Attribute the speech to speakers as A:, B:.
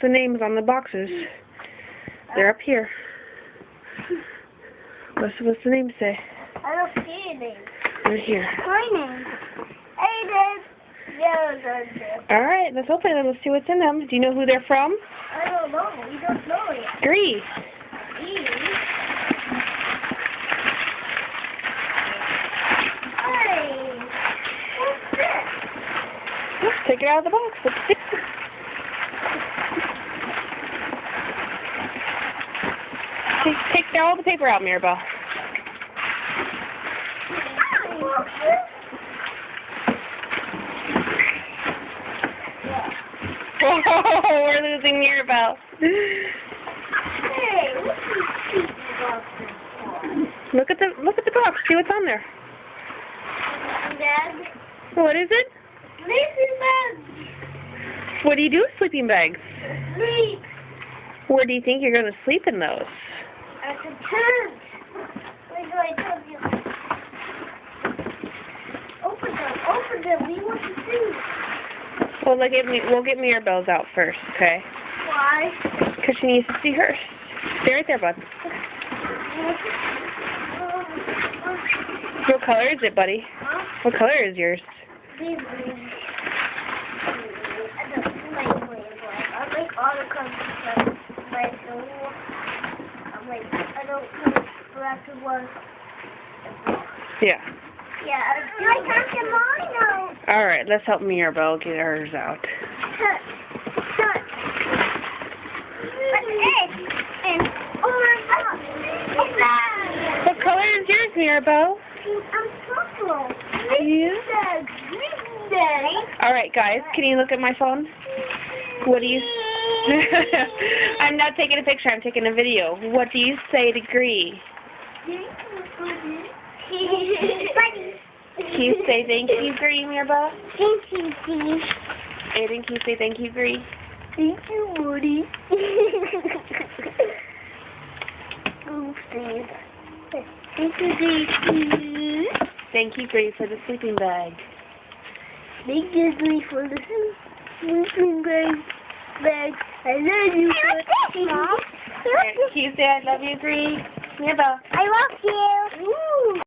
A: the names on the boxes. They're up here. What's the name say?
B: I don't see any.
A: Right here.
B: My name. Aiden. Yeah,
A: Alright, let's open them. Let's see what's in them. Do you know who they're from?
B: I don't know. We don't know yet.
A: Gree.
B: Hey, what's this?
A: Let's take it out of the box. Let's see. Take all the paper out, Mirabelle. Oh, we're losing Mirabelle.
B: Hey, what's this
A: Look at the box. See what's on there.
B: bag?
A: What is it?
B: Sleeping bag.
A: What do you do with sleeping bags?
B: Sleep.
A: Where do you think you're going to sleep in those?
B: At the tent. Wait, do I tell you? Open them. We want to see.
A: Well, we'll get Mirabelle's out first, okay?
B: Why?
A: Because she needs to see hers. Stay right there, bud. What color is it, buddy?
B: Huh?
A: What color is yours?
B: These green. I don't like green. I like all the colors. Like the I don't like black and white.
A: Yeah.
B: Yeah, I can't get mine out.
A: All right, let's help Mirabelle get hers out. What color is yours, Mirabelle?
B: I'm purple.
A: Yeah.
B: Green bag.
A: All right, guys, can you look at my phone? What do you... I'm not taking a picture, I'm taking a video. What do you say to Gree? Can you say thank you, Gree, Mirabelle?
B: Thank you, Steve.
A: Aiden, can you say thank you, Gree?
B: Thank you, Woody. Oh, Steve. Thank you, Steve.
A: Thank you, Gree, for the sleeping bag.
B: Thank you, Steve, for the sleeping bag. I love you.
A: Can you say I love you, Gree? Mirabelle.
B: I love you. Ooh.